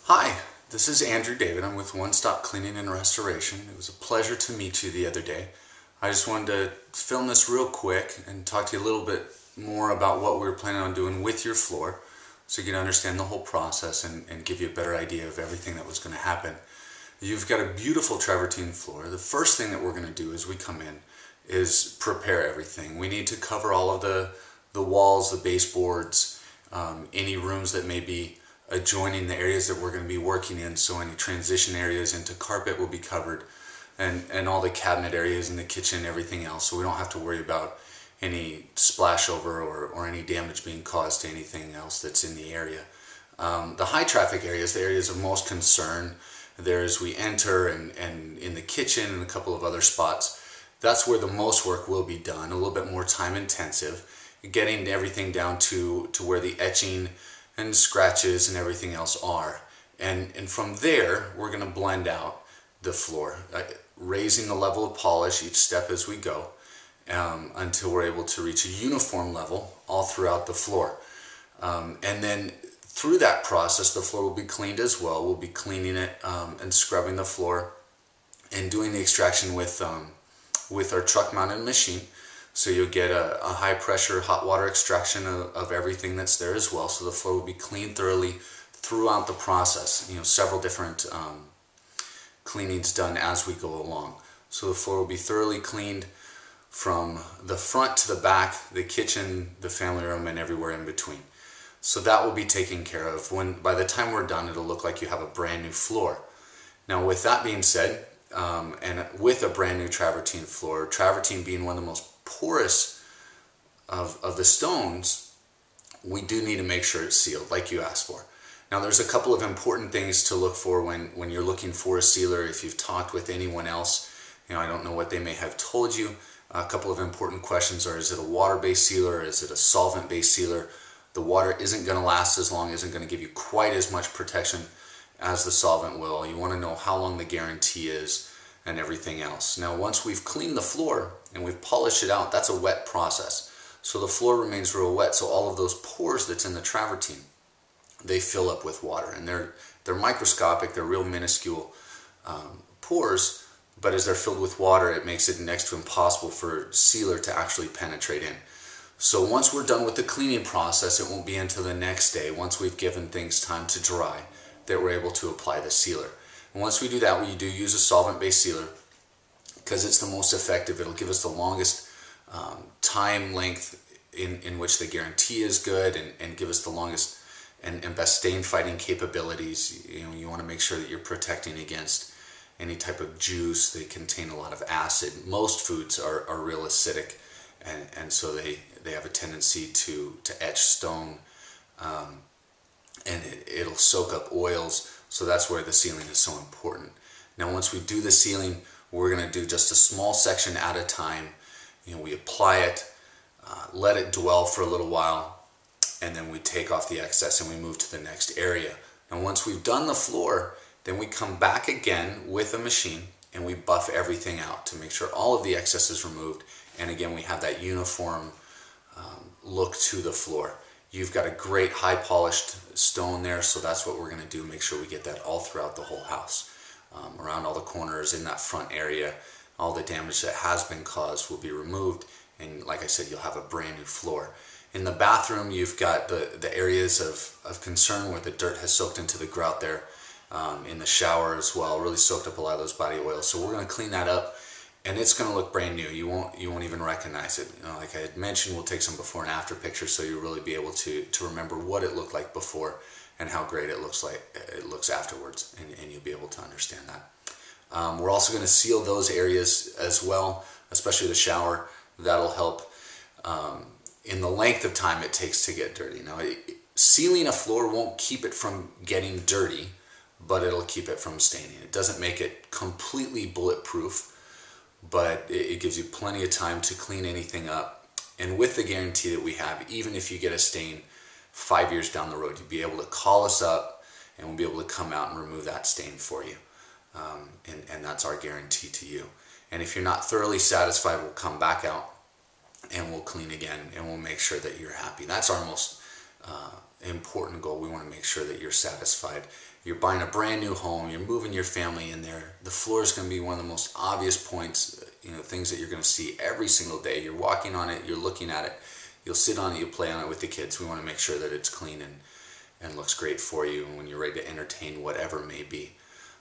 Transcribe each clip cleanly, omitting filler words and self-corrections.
Hi, this is Andrew David. I'm with One Stop Cleaning and Restoration. It was a pleasure to meet you the other day. I just wanted to film this real quick and talk to you a little bit more about what we were planning on doing with your floor so you can understand the whole process and give you a better idea of everything that was going to happen. You've got a beautiful travertine floor. The first thing that we're going to do as we come in is prepare everything. We need to cover all of the walls, the baseboards, any rooms that may be adjoining the areas that we're going to be working in, so any transition areas into carpet will be covered, and all the cabinet areas in the kitchen, everything else, so we don't have to worry about any splash over or any damage being caused to anything else that's in the area. The high traffic areas, the areas of most concern, there as we enter and in the kitchen and a couple of other spots, that's where the most work will be done, a little bit more time intensive, getting everything down to where the etching and scratches and everything else are. And from there, we're going to blend out the floor, raising the level of polish each step as we go, until we're able to reach a uniform level all throughout the floor. And then through that process, the floor will be cleaned as well. We'll be cleaning it and scrubbing the floor and doing the extraction with our truck-mounted machine. So you'll get a high pressure hot water extraction of everything that's there as well. So the floor will be cleaned thoroughly throughout the process. You know, several different cleanings done as we go along. So the floor will be thoroughly cleaned from the front to the back, the kitchen, the family room, and everywhere in between. So that will be taken care of. By the time we're done, it'll look like you have a brand new floor. Now with that being said, and with a brand new travertine floor, travertine being one of the most porous of the stones, we do need to make sure it's sealed like you asked for. Now there's a couple of important things to look for when you're looking for a sealer. If you've talked with anyone else, you know, I don't know what they may have told you. A couple of important questions are, is it a water-based sealer? Is it a solvent-based sealer? The water isn't going to last as long, isn't going to give you quite as much protection as the solvent will. You want to know how long the guarantee is and everything else. Now once we've cleaned the floor and we've polished it out, that's a wet process. So the floor remains real wet, so all of those pores that's in the travertine, they fill up with water, and they're microscopic, they're real minuscule pores, but as they're filled with water, it makes it next to impossible for sealer to actually penetrate in. So once we're done with the cleaning process, it won't be until the next day, once we've given things time to dry, that we're able to apply the sealer. And once we do that, we do use a solvent-based sealer because it's the most effective. It'll give us the longest time length in which the guarantee is good, and give us the longest and best stain fighting capabilities. You know, you want to make sure that you're protecting against any type of juice. They contain a lot of acid. Most foods are real acidic, and so they have a tendency to etch stone, and it'll soak up oils. So that's where the sealing is so important. Now once we do the sealing, we're going to do just a small section at a time. You know, we apply it, let it dwell for a little while, and then we take off the excess and we move to the next area. And once we've done the floor, then we come back again with a machine and we buff everything out to make sure all of the excess is removed. And again, we have that uniform look to the floor. You've got a great high polished stone there, so that's what we're going to do. Make sure we get that all throughout the whole house. Around all the corners, in that front area, all the damage that has been caused will be removed, and like I said, you'll have a brand new floor. In the bathroom, you've got the areas of concern where the dirt has soaked into the grout there. In the shower as well, really soaked up a lot of those body oils. So we're going to clean that up, and it's going to look brand new. You won't even recognize it. You know, like I had mentioned, we'll take some before and after pictures so you'll really be able to remember what it looked like before and how great it looks afterwards, and you'll be able to understand that. We're also going to seal those areas as well, especially the shower. That'll help in the length of time it takes to get dirty. Now, sealing a floor won't keep it from getting dirty, but it'll keep it from staining. It doesn't make it completely bulletproof, but it gives you plenty of time to clean anything up. And with the guarantee that we have, even if you get a stain 5 years down the road, you'll be able to call us up and we'll be able to come out and remove that stain for you. And that's our guarantee to you. And if you're not thoroughly satisfied, we'll come back out and we'll clean again, and we'll make sure that you're happy. That's our most important goal. We want to make sure that you're satisfied. You're buying a brand new home, you're moving your family in there. The floor is going to be one of the most obvious points, things that you're going to see every single day. You're walking on it, you're looking at it, you'll sit on it, you'll play on it with the kids. We want to make sure that it's clean and looks great for you when you're ready to entertain whatever may be.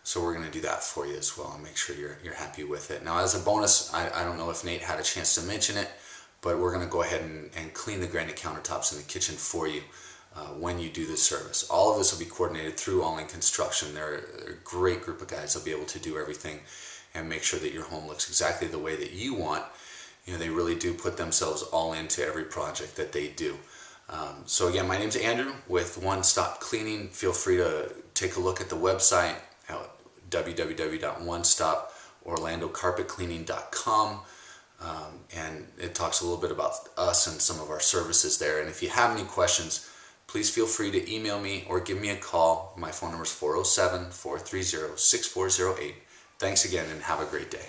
So we're going to do that for you as well and make sure you're happy with it. Now, as a bonus, I don't know if Nate had a chance to mention it, but we're going to go ahead and clean the granite countertops in the kitchen for you when you do this service. All of this will be coordinated through All In Construction. They're a great group of guys that'll be able to do everything and make sure that your home looks exactly the way that you want. They really do put themselves all into every project that they do. So again, my name's Andrew with One Stop Cleaning. Feel free to take a look at the website at www.onestoporlandocarpetcleaning.com. And it talks a little bit about us and some of our services there. And if you have any questions, please feel free to email me or give me a call. My phone number is 407-430-6408. Thanks again and have a great day.